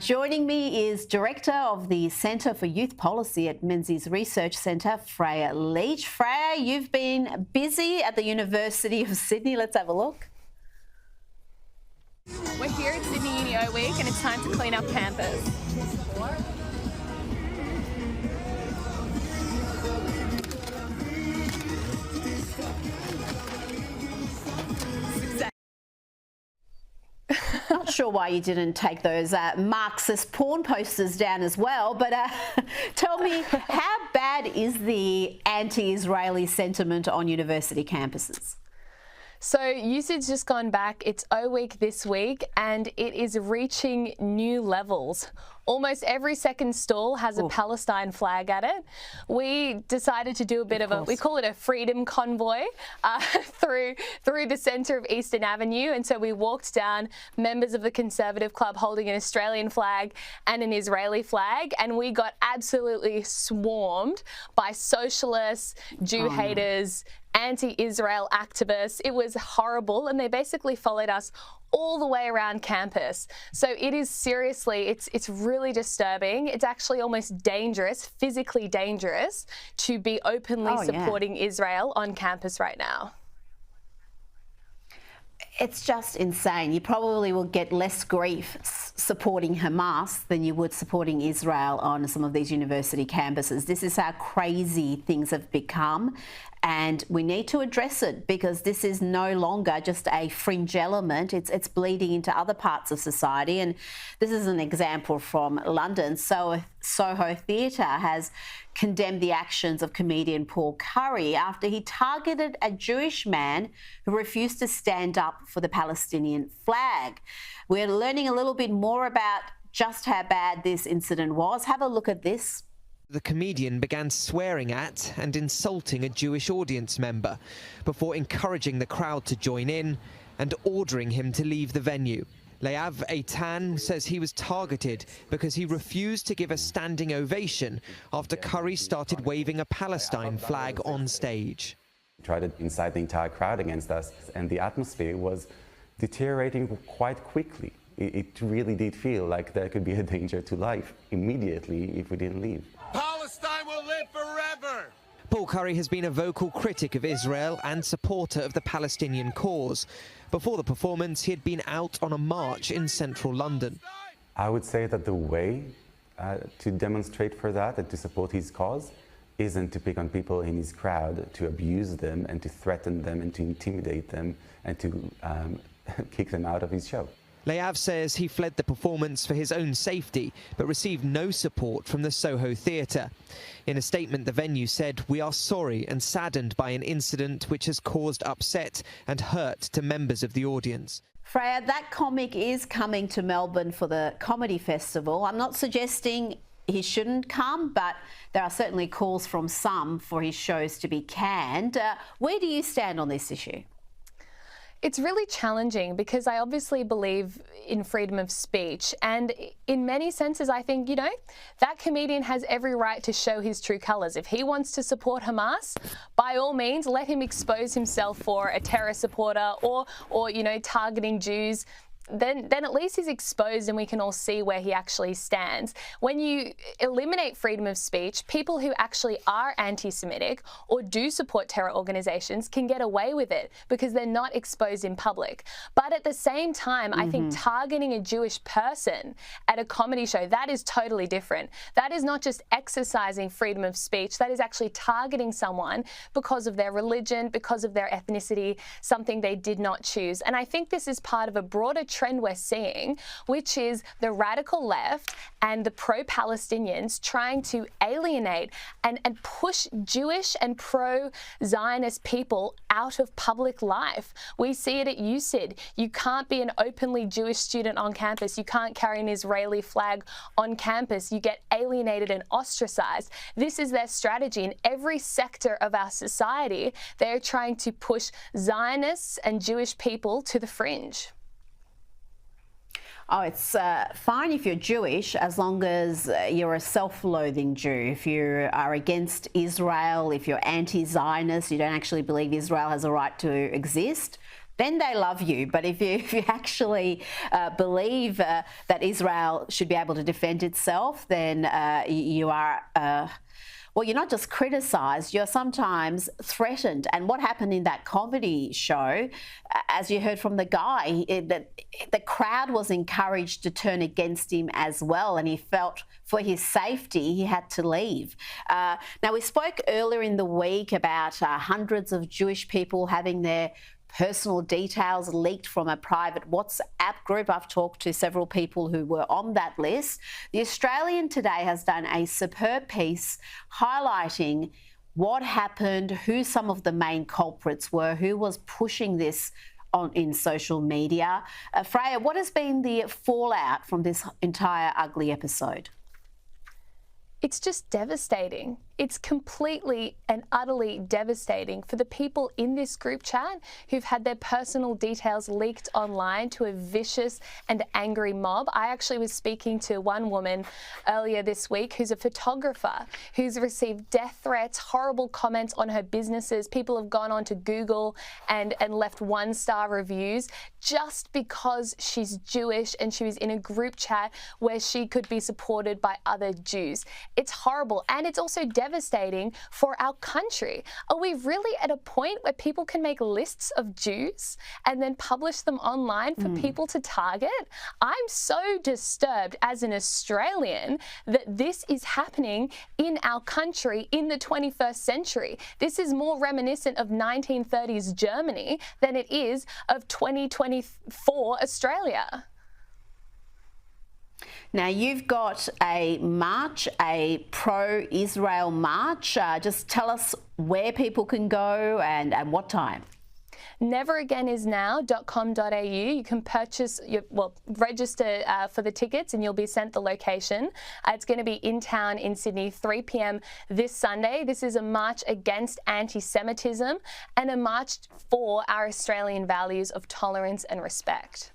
Joining me is Director of the Centre for Youth Policy at Menzies Research Centre, Freya Leach. Freya, you've been busy at the University of Sydney. Let's have a look. We're here at Sydney Uni O Week and it's time to clean up campus. Not sure why you didn't take those Marxist porn posters down as well, but tell me, how bad is the anti-Israeli sentiment on university campuses? So usage just gone back. It's O Week this week and it is reaching new levels. Almost every second stall has a Palestine flag at it. We decided to do a bit of a, we call it a freedom convoy through the centre of Eastern Avenue. And so we walked down, members of the Conservative Club holding an Australian flag and an Israeli flag. And we got absolutely swarmed by socialists, Jew haters, anti-Israel activists. It was horrible. And they basically followed us all the way around campus. So it is seriously, it's really disturbing. It's actually almost dangerous, physically dangerous, to be openly supporting Israel on campus right now. It's just insane. You probably will get less grief supporting Hamas than you would supporting Israel on some of these university campuses. This is how crazy things have become, and we need to address it because this is no longer just a fringe element. It's bleeding into other parts of society, and this is an example from London. Soho Theatre has condemned the actions of comedian Paul Curry after he targeted a Jewish man who refused to stand up for the Palestinian flag. We're learning a little bit more about just how bad this incident was. Have a look at this. The comedian began swearing at and insulting a Jewish audience member before encouraging the crowd to join in and ordering him to leave the venue. Leav Eitan says he was targeted because he refused to give a standing ovation after Curry started waving a Palestine flag on stage. He tried to incite the entire crowd against us, and the atmosphere was deteriorating quite quickly. It really did feel like there could be a danger to life immediately if we didn't leave. Palestine will live forever! Paul Curry has been a vocal critic of Israel and supporter of the Palestinian cause. Before the performance, he had been out on a march in central London. I would say that the way to demonstrate for that and to support his cause isn't to pick on people in his crowd, to abuse them and to threaten them and to intimidate them and to kick them out of his show. Leav says he fled the performance for his own safety, but received no support from the Soho Theatre. In a statement, the venue said, "We are sorry and saddened by an incident which has caused upset and hurt to members of the audience." Freya, that comic is coming to Melbourne for the Comedy Festival. I'm not suggesting he shouldn't come, but there are certainly calls from some for his shows to be canned. Where do you stand on this issue? It's really challenging because I obviously believe in freedom of speech, and in many senses I think, you know, that comedian has every right to show his true colours. If he wants to support Hamas, by all means let him expose himself for a terror supporter or you know, targeting Jews. Then at least he's exposed and we can all see where he actually stands. When you eliminate freedom of speech, people who actually are anti-Semitic or do support terror organisations can get away with it because they're not exposed in public. But at the same time, I think targeting a Jewish person at a comedy show, that is totally different. That is not just exercising freedom of speech, that is actually targeting someone because of their religion, because of their ethnicity, something they did not choose. And I think this is part of a broader trend we're seeing, which is the radical left and the pro-Palestinians trying to alienate and push Jewish and pro-Zionist people out of public life. We see it at USyd. You can't be an openly Jewish student on campus. You can't carry an Israeli flag on campus. You get alienated and ostracized. This is their strategy in every sector of our society. They're trying to push Zionists and Jewish people to the fringe. Oh, it's fine if you're Jewish as long as you're a self-loathing Jew. If you are against Israel, if you're anti-Zionist, you don't actually believe Israel has a right to exist, then they love you. But if you actually believe that Israel should be able to defend itself, then you are... well, you're not just criticised, you're sometimes threatened. And what happened in that comedy show, as you heard from the guy, the crowd was encouraged to turn against him as well, and he felt for his safety he had to leave. Now, we spoke earlier in the week about hundreds of Jewish people having their personal details leaked from a private WhatsApp group. I've talked to several people who were on that list. The Australian today has done a superb piece highlighting what happened, who some of the main culprits were, who was pushing this in social media. Freya, what has been the fallout from this entire ugly episode? It's just devastating. It's completely and utterly devastating for the people in this group chat who've had their personal details leaked online to a vicious and angry mob. I actually was speaking to one woman earlier this week who's a photographer who's received death threats, horrible comments on her businesses. People have gone on to Google and left 1-star reviews just because she's Jewish and she was in a group chat where she could be supported by other Jews. It's horrible, and it's also devastating for our country. Are we really at a point where people can make lists of Jews and then publish them online for people to target? I'm so disturbed as an Australian that this is happening in our country in the 21st century. This is more reminiscent of 1930s Germany than it is of 2024 Australia. Now, you've got a march, a pro-Israel march. Just tell us where people can go and what time. Neveraganisnow.com.au. You can register for the tickets and you'll be sent the location. It's going to be in town in Sydney, 3 p.m. this Sunday. This is a march against anti-Semitism and a march for our Australian values of tolerance and respect.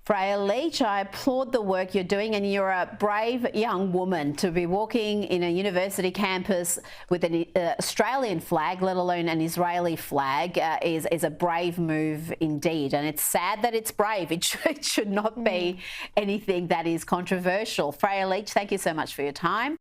Freya Leach, I applaud the work you're doing, and you're a brave young woman to be walking in a university campus with an Australian flag, let alone an Israeli flag, is a brave move indeed. And it's sad that it's brave. It should not be anything that is controversial. Freya Leach, thank you so much for your time.